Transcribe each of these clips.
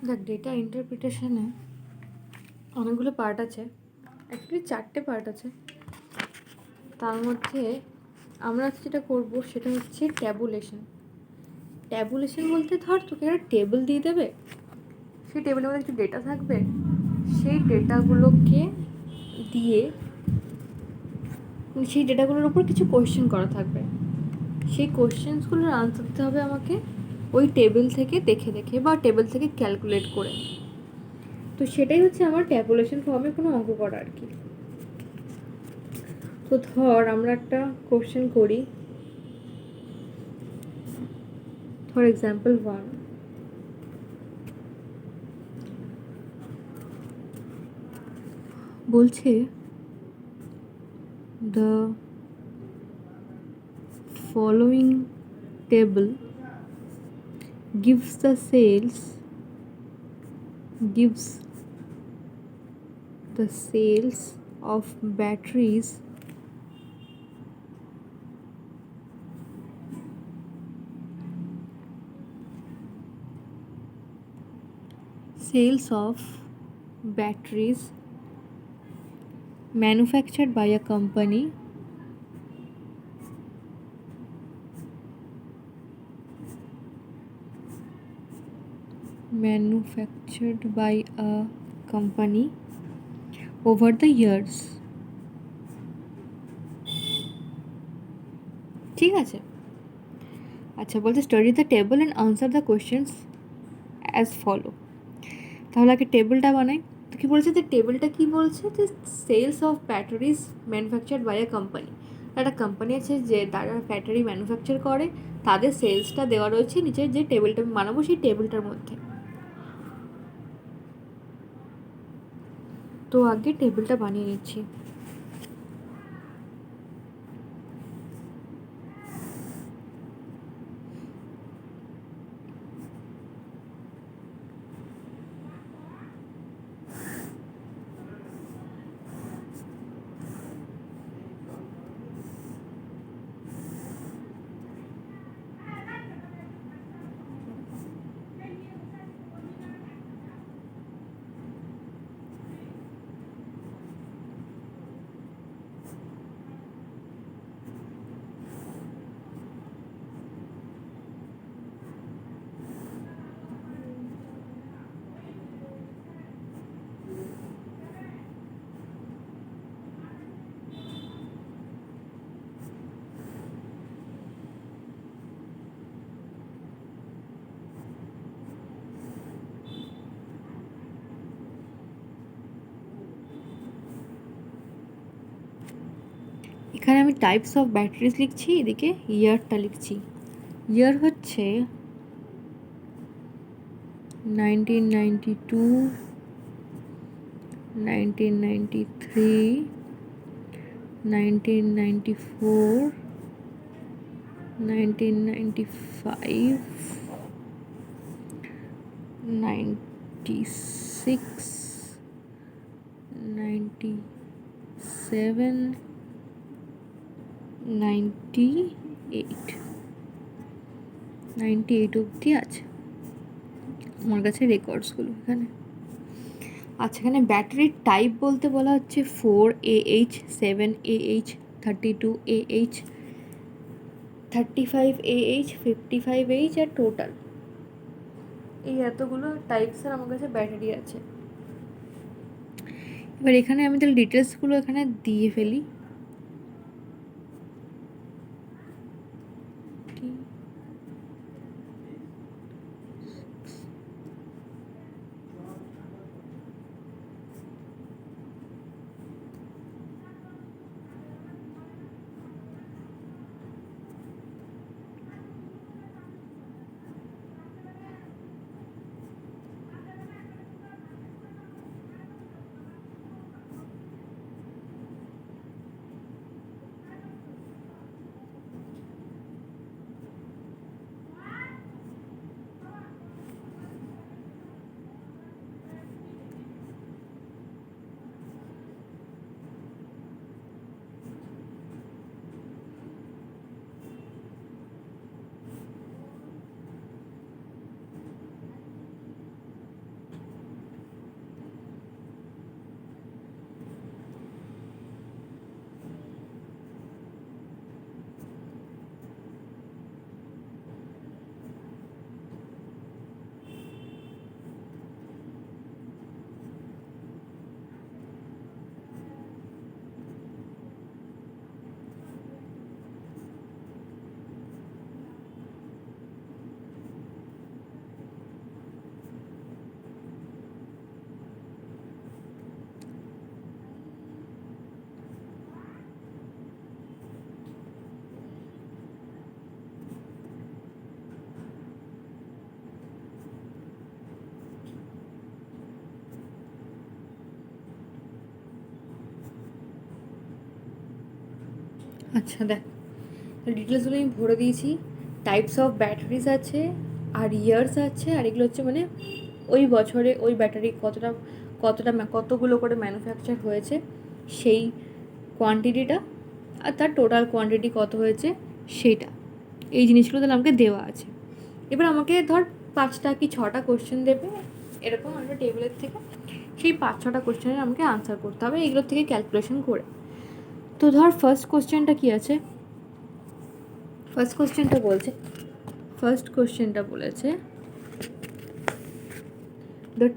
দেখ, ডেটা ইন্টারপ্রিটেশনে অনেকগুলো পার্ট আছে, অ্যাকচুয়ালি 4টে পার্ট আছে। তার মধ্যে আমরা যেটা করব সেটা হচ্ছে ট্যাবুলেশন। ট্যাবুলেশন বলতে ধর তোকে একটা টেবিল দিয়ে দেবে, সেই টেবিলের মধ্যে কিছু ডেটা থাকবে, সেই ডেটাগুলোকে দিয়ে সেই ডেটাগুলোর উপর কিছু কোয়েশ্চেন করা থাকবে। সেই কোয়েশ্চেন্সগুলোর আনসার দিতে হবে আমাকে ওই টেবিল থেকে দেখে দেখে বা টেবিল থেকে ক্যালকুলেট করে। তো সেটাই হচ্ছে আমার ট্যাবুলেশন ফর্মে কোনো অঙ্ক করা আর কি। তো ধর আমরা একটা কোশ্চেন করি, ফর এক্সাম্পল 1, বলছে the following table gives the sales of batteries manufactured by a company over the years. ঠিক আছে? আচ্ছা, বলছে study the table and answer the questions as follow. তাহলে আগে টেবিলটা বানাই। তো কী বলছে, যে টেবিলটা কী বলছে, যে sales of batteries manufactured by a company. একটা কোম্পানি আছে যে তারা ব্যাটারি ম্যানুফ্যাকচার করে, তাদের সেলসটা দেওয়া রয়েছে নিচের যে টেবিলটা আমি বানাবো সেই টেবিলটার মধ্যে। তো আগে টেবিলটা বানিয়ে নিচ্ছি। এখানে আমি টাইপস অফ ব্যাটারিজ লিখছি, এদিকে ইয়ারটা লিখছি। ইয়ার হচ্ছে 1992, 1993, 1994, 1995, 96, 97, 98 অবধি আছে আমার কাছে রেকর্ডসগুলো এখানে। আচ্ছা, এখানে ব্যাটারির টাইপ বলতে বলা হচ্ছে 4AH, 7AH, 32AH, 35AH, 55H আর টোটাল। এই এতগুলো টাইপসের আমার কাছে ব্যাটারি আছে। এবার এখানে আমি তাহলে ডিটেলসগুলো এখানে দিয়ে ফেলি। আচ্ছা দেখ, ডিটেলসগুলো আমি ভরে দিয়েছি। টাইপস অফ ব্যাটারিজ আছে, আর ইয়ার্স আছে, আর এগুলো হচ্ছে মানে ওই বছরে ওই ব্যাটারি কতগুলো করে ম্যানুফ্যাকচার হয়েছে সেই কোয়ান্টিটিটা, আর তার টোটাল কোয়ান্টিটি কত হয়েছে সেটা। এই জিনিসগুলো তাহলে আমাকে দেওয়া আছে। এবার আমাকে ধর 5টা কি 6টা কোশ্চেন দেবে এরকম একটা টেবিলের থেকে, সেই 5-6টা কোশ্চেনের আমাকে আনসার করতে হবে এগুলোর থেকে ক্যালকুলেশন করে। তো ধর ফার্স্ট কোশ্চেনটা কি আছে, ফার্স্ট কোশ্চেনটা বলেছে the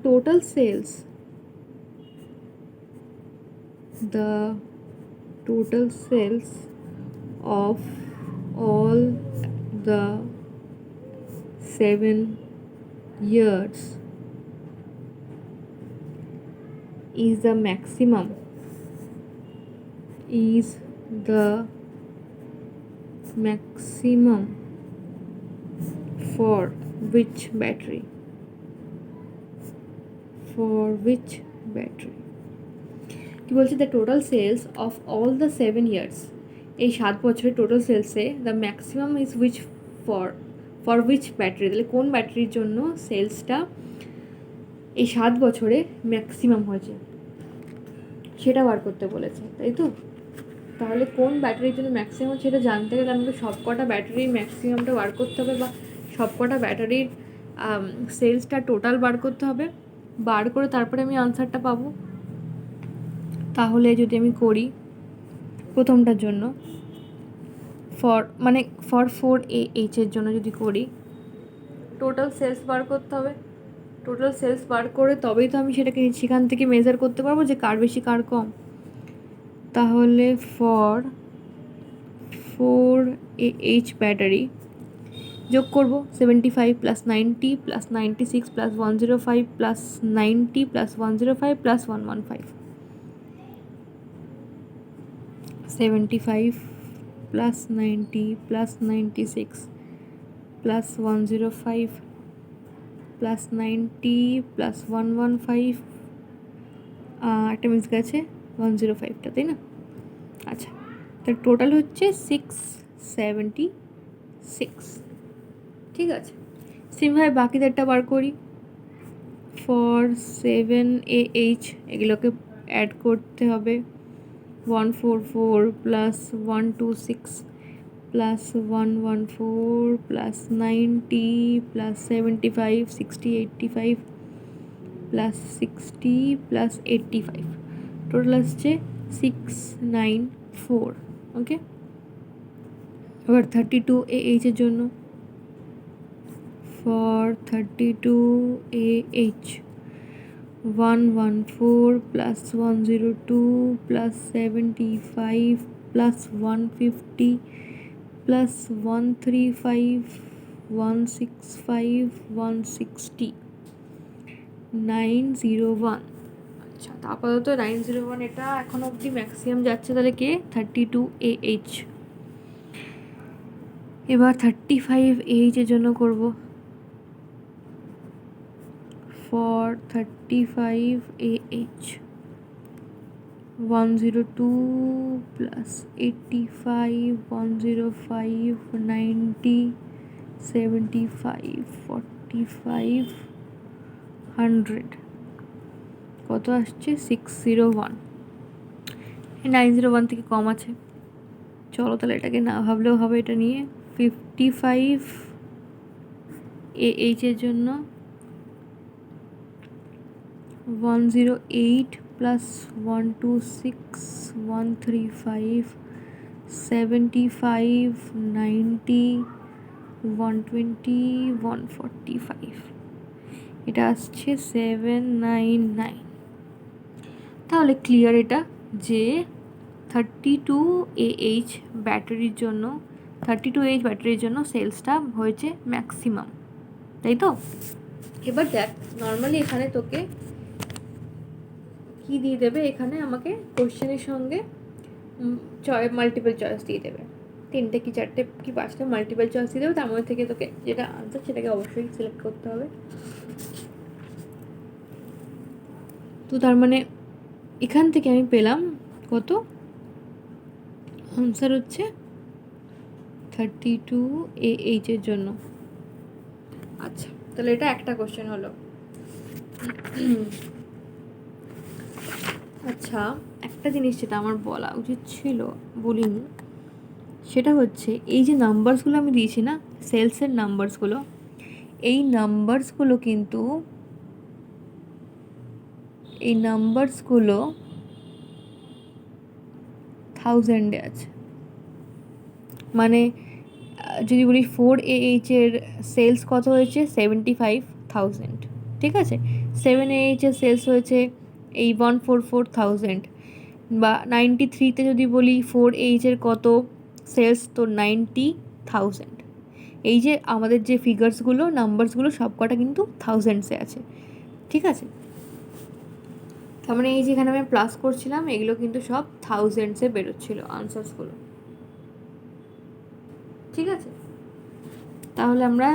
total sales of all the 7 years is the maximum for which battery কি বলছে, the total sales of all the 7 years, এই 7 বছরের টোটাল সেলসে the maximum is which for which battery, তাহলে কোন ব্যাটারির জন্য সেলসটা এই 7 বছরে ম্যাক্সিমাম হয়েছে সেটা বার করতে বলেছে, তাই তো? তাহলে কোন ব্যাটারির জন্য ম্যাক্সিমাম সেটা জানতে গেলে আমাকে সব কটা ব্যাটারির ম্যাক্সিমামটা বার করতে হবে, বা সব কটা ব্যাটারির সেলসটা টোটাল বার করতে হবে। বার করে তারপরে আমি আনসারটা পাবো। তাহলে যদি আমি করি প্রথমটার জন্য ফর 4AH এর জন্য যদি করি, টোটাল সেলস বার করতে হবে। টোটাল সেলস বার করে তবেই তো আমি সেটাকে সেখান থেকে মেজার করতে পারবো যে কার বেশি কার কম। তাহলে ফর 4AH ব্যাটারি যোগ করবো 75 + 90 + 96 + 105 + 90 + 105 + 115, 75 + 90 + 96 + 105 + 90 + 115, একটা মিস গেছে 105টা, তাই না? আচ্ছা, তার টোটাল হচ্ছে 676। ঠিক আছে, সেমভাবে বাকিদেরটা বার করি। ফর 7AH এগুলোকে অ্যাড করতে হবে 144 + 126 + 114 + 90 + 75 60 85 + 60 + 85, টোটাল আসছে 694। ওকে, এবার 32AH এর জন্য ফর 32AH 114 + 102 + 75 + 150 + 135 165 160 901। আচ্ছা, তা আপাতত 901 এটা এখন অবধি ম্যাক্সিমাম যাচ্ছে, তাহলে কে 32AH। এবার 35AH এর জন্য করব। ফর 35AH 102 + 85 105 90 75 45 100, কত আসছে 601। 901 থেকে কম আছে, চলো তাহলে এটাকে না ভাবলেও হবে এটা নিয়ে। 55AH এর জন্য 108 + 126 135 75 90 120 145, এটা আসছে 799। তাহলে ক্লিয়ার এটা যে 32AH ব্যাটারির জন্য সেলসটা হয়েছে ম্যাক্সিমাম, তাই তো? এবার দেখ, নর্মালি এখানে তোকে কি দিয়ে দেবে, এখানে আমাকে কোশ্চেনের সঙ্গে মাল্টিপল চয়েস দিয়ে দেবে, 3টে কি 4টে কি 5টা মাল্টিপল চয়েস দিয়ে দেবে, তার মধ্যে থেকে তোকে যেটা আনসার সেটাকে অবশ্যই সিলেক্ট করতে হবে। তো তার মানে এখান থেকে আমি পেলাম কত, আনসার হচ্ছে 32 এর জন্য। আচ্ছা, তাহলে এটা একটা কোশ্চেন হলো। আচ্ছা, একটা জিনিস যেটা আমার বলা উচিত ছিল বলিনি, সেটা হচ্ছে এই যে নাম্বারসগুলো আমি দিয়েছি না, সেলসের নাম্বারসগুলো, এই নাম্বারসগুলো থাউজেন্ডে আছে। মানে যদি বলি 4AH এর সেলস কত হয়েছে, 75,000, ঠিক আছে। 7AH এর সেলস হয়েছে এই 144,000, বা 93-তে যদি বলি 4AH এর কত সেলস, তো 90,000। এই যে আমাদের যে ফিগার্সগুলো, নাম্বারসগুলো সব কটা কিন্তু থাউজেন্ডসে আছে, ঠিক আছে। তার মানে এই যেখানে আমি প্লাস করছিলাম, এগুলো কিন্তু সব থাউজেন্ডসে বেরোচ্ছিল আনসার্সগুলো, ঠিক আছে। তাহলে আমরা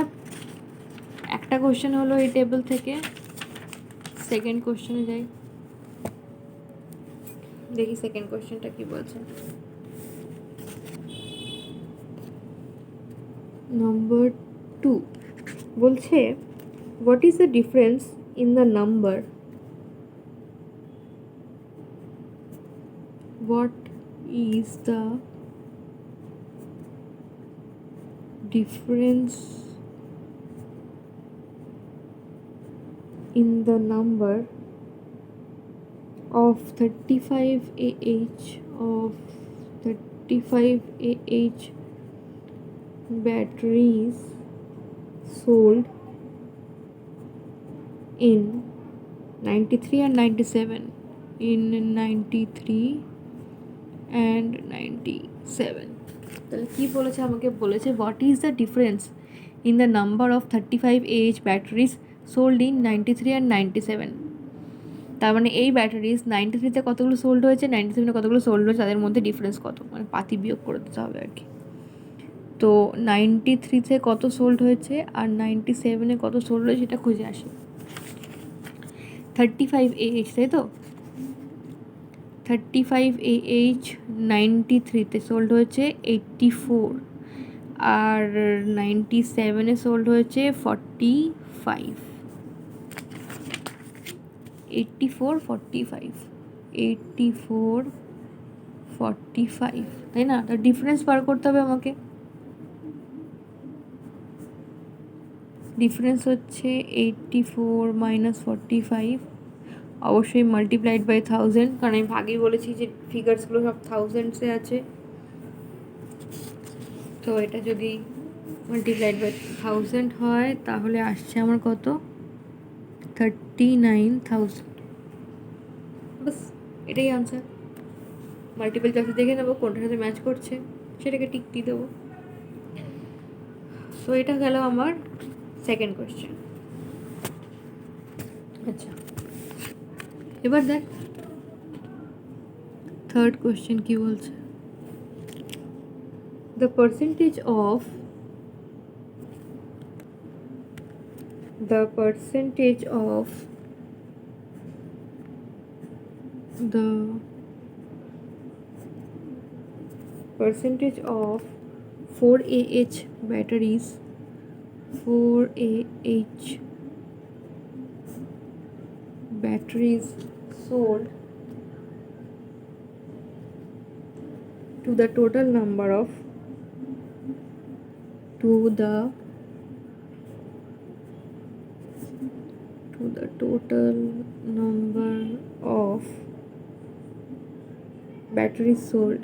একটা কোশ্চেন হলো এই টেবিল থেকে, সেকেন্ড কোশ্চেনে যাই, দেখি সেকেন্ড কোশ্চেনটা কি বলছে। নাম্বার 2 বলছে, what is the difference in the number, what is the difference in the number of 35Ah batteries sold in 93 and 97, in 93 and 97। তাহলে কী বলেছে, আমাকে বলেছে what is the difference in the number of 35Ah batteries sold in 93 and 97। তার মানে এই batteries 93-তে কতগুলো sold হয়েছে, 97-এ কতগুলো সোল্ড হয়েছে, তাদের মধ্যে ডিফারেন্স কত, মানে পাতি বিয়োগ করে দিতে হবে আর কি। তো 93-তে কত সোল্ড হয়েছে আর 97-এ কত সোল্ড হয়েছে সেটা খুঁজে আসি। 35Ah, তাই তো, 35Ah 93-তে সোল্ড হয়েছে 84, আর 97-এ সোল্ড হয়েছে 45, 84, 45, 84, 45, তাই না। তো ডিফারেন্স বার করতে হবে আমাকে। ডিফারেন্স হচ্ছে 84 মাইনাস 45, অবশ্যই মাল্টিপ্লাইড বাই 1000, কারণ আমি আগেই বলেছি যে ফিগার্সগুলো সব থাউজেন্ডসে আছে। তো এটা যদি মাল্টিপ্লাইড বাই 1000 হয় তাহলে আসছে আমার কত, 39,000। বাস এটাই আনসার। মাল্টিপল চয়েসে দেখে নেবো কোনটার সাথে ম্যাচ করছে, সেটাকে টিক দিয়ে দেবো। সো এটা গেল আমার সেকেন্ড কোয়েশ্চেন। আচ্ছা, এবার দেখ থার্ড কোয়েশ্চেন কি বলছে। The percentage of the percentage of 4AH batteries, 4AH batteries sold to the total number of batteries sold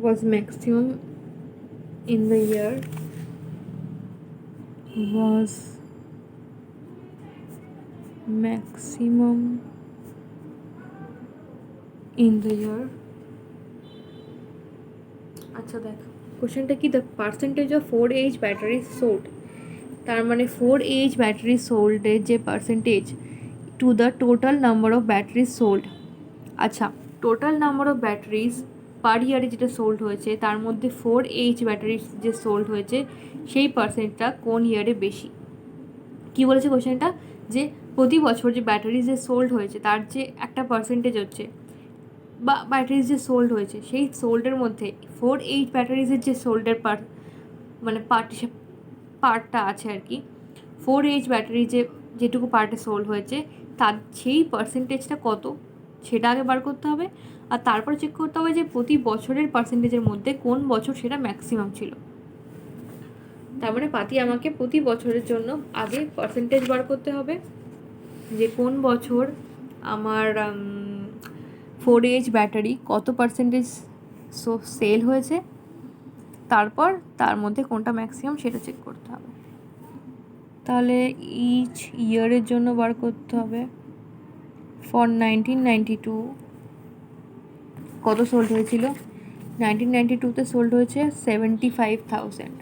was maximum in the year, আচ্ছা দেখ কোশ্চেনটা কি, the percentage of 4AH battery sold, তার মানে 4AH battery সোল্ডের যে percentage to the total number of batteries sold. আচ্ছা, total number of batteries পার ইয়ারে যেটা সোল্ড হয়েছে তার মধ্যে 4AH ব্যাটারিজ যে সোল্ড হয়েছে সেই পার্সেন্টটা কোন ইয়ারে বেশি। কি বলেছে কোশ্চেনটা, যে প্রতি বছর যে ব্যাটারি যে সোল্ড হয়েছে তার যে একটা পার্সেন্টেজ হচ্ছে, বা ব্যাটারিজ যে সোল্ড হয়েছে সেই সোল্ডের মধ্যে 4H ব্যাটারিজের যে সোল্ডের মানে পার্টটা আছে আর কি, 4H ব্যাটারি যেটুকু পার্টে সোল্ড হয়েছে তার সেই পার্সেন্টেজটা কত সেটা আগে বার করতে হবে। আর তারপর চেক করতে হবে যে প্রতি বছরের পার্সেন্টেজের মধ্যে কোন বছর সেটা ম্যাক্সিমাম ছিল। তার মানে পাতি আমাকে প্রতি বছরের জন্য আগে পার্সেন্টেজ বার করতে হবে যে কোন বছর আমার 4H ব্যাটারি কত পার্সেন্টেজ সেল হয়েছে, তারপর তার মধ্যে কোনটা ম্যাক্সিমাম সেটা চেক করতে হবে। তাহলে ইচ ইয়ারের জন্য বার করতে হবে। ফর 1992 কত সোল্ড হয়েছিল? 1992-তে সোল্ড হয়েছে 75,000,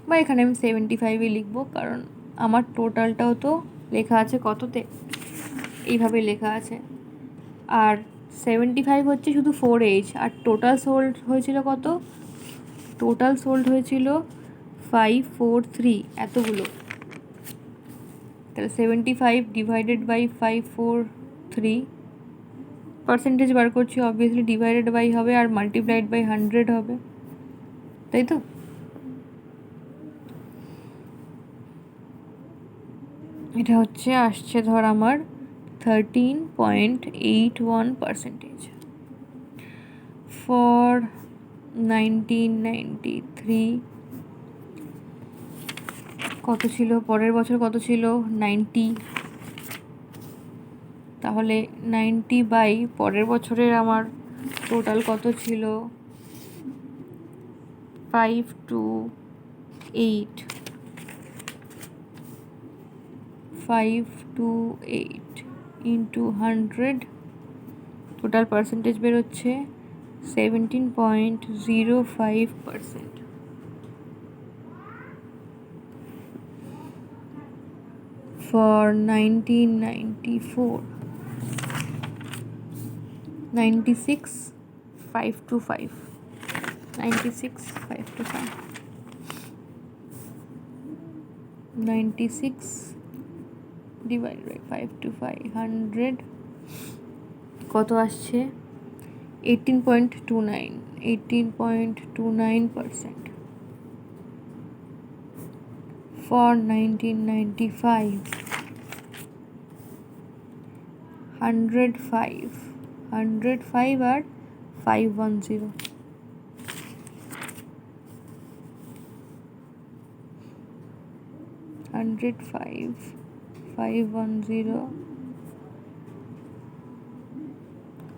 বা এখানে আমি 75ই লিখবো, কারণ আমার টোটালটাও তো লেখা আছে কততে, এইভাবে লেখা আছে। আর 75 হচ্ছে শুধু 4H, আর টোটাল সোল্ড হয়েছিল কত? টোটাল সোল্ড হয়েছিল 543, এতগুলো। তাহলে 75 ডিভাইডেড বাই 543, পার্সেন্টেজ বার করছি, অবভিয়াসলি ডিভাইডেড বাই হবে আর মাল্টিপ্লাইড বাই 100 হবে, তাই তো? এটা হচ্ছে আসছে ধর আমার 13.81%। ফর 1993 কত ছিল? পরের বছর কত ছিল? 90। তাহলে 90 বাই পরের বছরের আমার টোটাল কত ছিল? 528 ইন্টু 100, টোটাল পার্সেন্টেজ বেরোচ্ছে 17.05%। ফর 1994 96,525 96 ডিভাইড বাই 525 100 কত আসছে? 18.29%। ফর 1995 105 আর 510,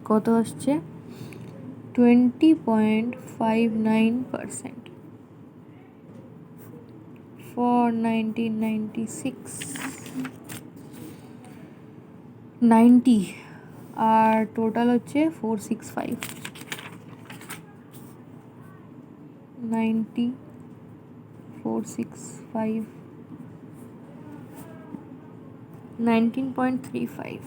কত আসছে? 20.59%। ফর 1996 90 আর টোটাল হচ্ছে 465, 465 19.35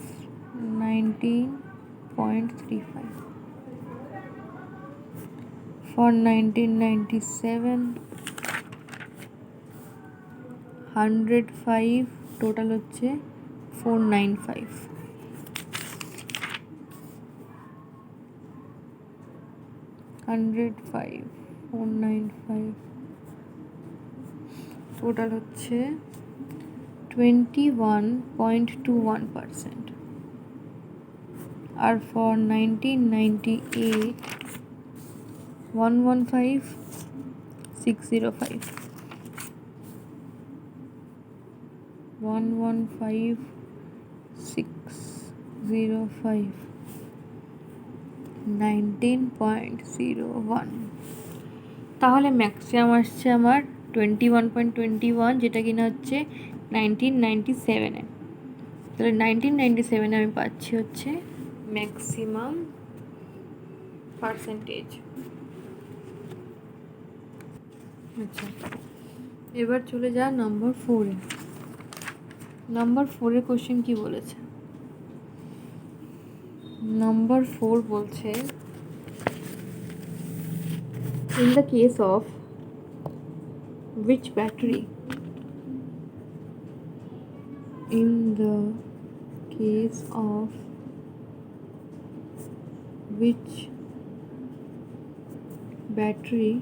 ফর 1997 105, টোটাল হচ্ছে 495, টোটাল হচ্ছে 21.21%। আর ফর 1998 115 605, 19.01। তাহলে ম্যাক্সিমাম আসছে আমার 21.21, যেটা কিনা হচ্ছে 1997-এ। তাহলে 1997-এ আমি পাচ্ছি হচ্ছে ম্যাক্সিমাম পার্সেন্টেজ। আচ্ছা, এবার চলে যা নম্বর 4-এ। নম্বর 4-এর কোশ্চেন কি বলেছে? নম্বর 4 বলছে, in the case of which battery in the case of which battery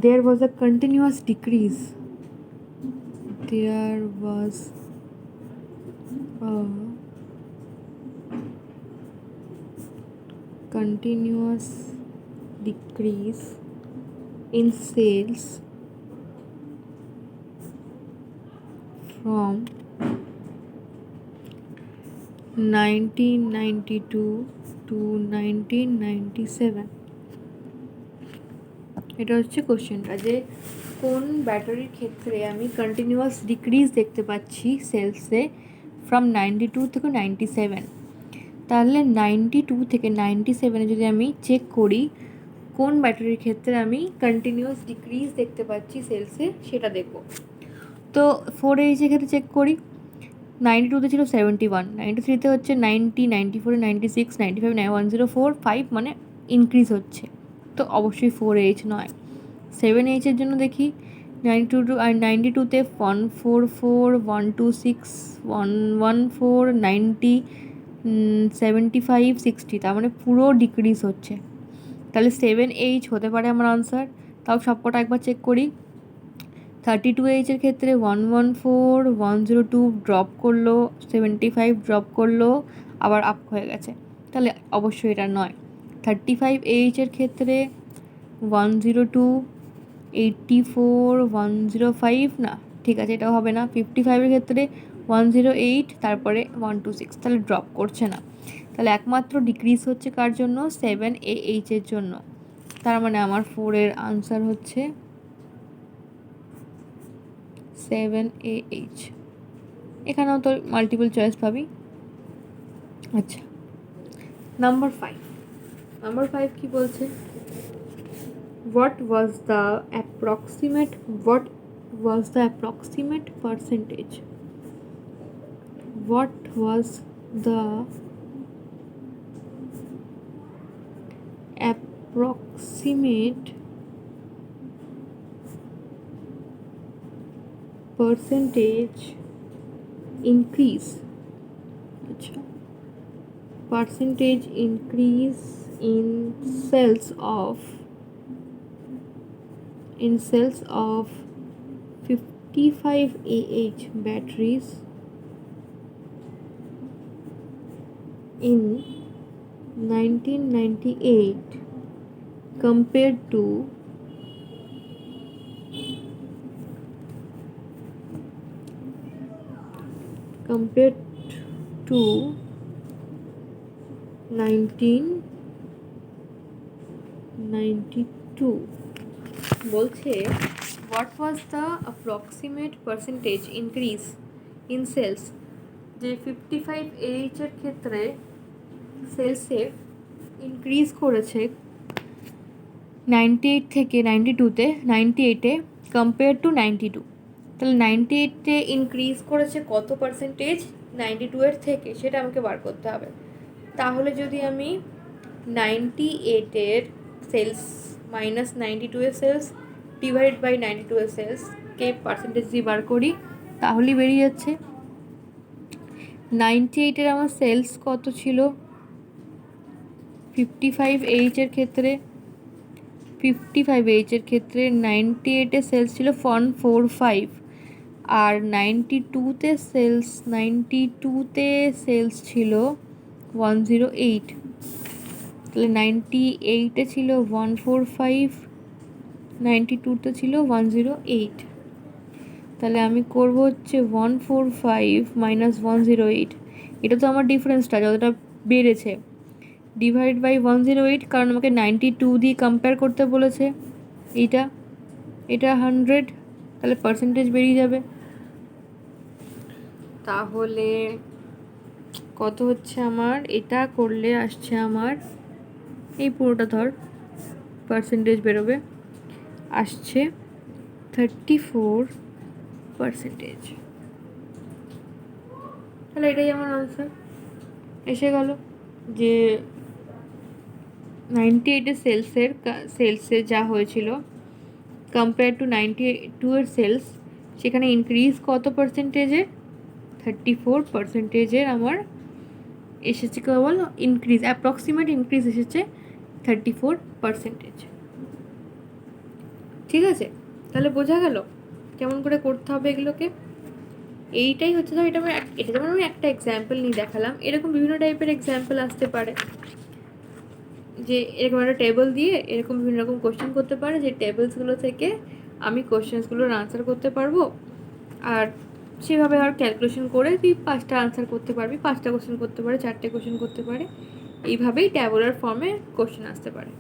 there was a continuous decrease. There was a continuous decrease in sales from 1992 to 1997. এটা হচ্ছে কোশ্চেনটা, যে কোন ব্যাটারির ক্ষেত্রে আমি কন্টিনিউয়াস ডিক্রিজ দেখতে পাচ্ছি সেলসে ফ্রম 92 থেকে 97। তাহলে 92 থেকে 97 যদি আমি চেক করি কোন ব্যাটারির ক্ষেত্রে আমি কন্টিনিউয়াস ডিক্রিজ দেখতে পাচ্ছি সেলসে, সেটা দেখব। তো 4H এর ক্ষেত্রে চেক করি, 92তে ছিল 71, 93তে হচ্ছে 90, 94, 96, 95, 104, 5 মানে ইনক্রিজ হচ্ছে, তো অবশ্যই 4H নয়। 7H এর জন্য দেখি 92তে 144, 126, 114, 90, 75, 60, তার মানে পুরো ডিক্রিজ হচ্ছে। তাহলে 7H হতে পারে আমার আনসার। তাও সবকটা একবার চেক করি। 32H এর ক্ষেত্রে 114, 102 ড্রপ করলো, 75 ড্রপ করলো, আবার আপ হয়ে গেছে, তাহলে অবশ্যই এটা নয়। 35H এর ক্ষেত্রে 102, 84, 105, না ঠিক আছে এটাও হবে না। 55 এর ক্ষেত্রে 108, তারপরে 126, তাহলে ড্রপ করছে না, তাহলে একমাত্র ডিক্রিজ হচ্ছে কার জন্য? 7AH এর জন্য। তার মানে আমার 4 আনসার হচ্ছে 7AH। এখানেও তো মাল্টিপল চয়েস পাবি। আচ্ছা, নাম্বার 5 কি বলছে? What was the approximate percentage? What was the approximate percentage increase? अच्छा, percentage increase in sales of 55Ah batteries in 1998 compared to 1992 বলছে what was the approximate percentage increase in sales, যে 55H এর ক্ষেত্রে সেলসে increase করেছে 98 থেকে 92তে, 98-এ compare to 92। তাহলে 98-এ increase করেছে কত পার্সেন্টেজ 92-এর থেকে, সেটা আমাকে বার করতে হবে। তাহলে যদি আমি 98-এর সেলস মাইনাস 92-এর সেলস ডিভাইড বাই 92-এর সেলসকে পার্সেন্টেজ দিয়ে বার করি, তাহলেই বেরিয়ে যাচ্ছে 98-এর আমার সেলস কত ছিল 55H এর ক্ষেত্রে। 55H এর ক্ষেত্রে 98-এ সেলস ছিল 145, আর 92-তে সেলস ছিল 108। তাহলে 98-এ ছিল 145, 92-তে ছিল 108। তাহলে আমি করব হচ্ছে 145 মাইনাস 108, এটা তো আমার ডিফারেন্সটা যতটা বেড়েছে, ডিভাইড বাই 108, কারণ আমাকে 92 দিয়ে কম্পেয়ার করতে বলেছে। এটা 100, তাহলে পার্সেন্টেজ বেরিয়ে যাবে। তাহলে কত হচ্ছে আমার? এটা করলে আসছে আমার, এই পুরোটা ধর, পার্সেন্টেজ বেরোবে, আসছে 34%। তাহলে এটাই আমার আনসার এসে গেল, যে 98-এর সেলসে যা হয়েছিল কম্পেয়ার টু 92-এর সেলস সেখানে ইনক্রিজ কত পার্সেন্টেজের, 34%-এর আমার এসেছে কেবল ইনক্রিজ, অ্যাপ্রক্সিমেট ইনক্রিজ এসেছে 34%। ঠিক আছে, তাহলে বোঝা গেল কেমন করে করতে হবে এগুলোকে। এইটাই হচ্ছে, ধর এটা যেমন আমি একটা এক্সাম্পল নিয়ে দেখালাম, এরকম বিভিন্ন টাইপের এক্সাম্পল আসতে পারে, যে এরকম একটা টেবল দিয়ে এরকম বিভিন্ন রকম কোশ্চেন করতে পারে, যে টেবলসগুলো থেকে আমি কোশ্চেন্সগুলোর আনসার করতে পারবো, আর সেভাবে আর ক্যালকুলেশন করে তুই 5টা আনসার করতে পারবি, 5টা কোশ্চেন করতে পারে, 4টে কোশ্চেন করতে পারে, এইভাবেই ট্যাবুলার ফর্মে কোশ্চেন আসতে পারে।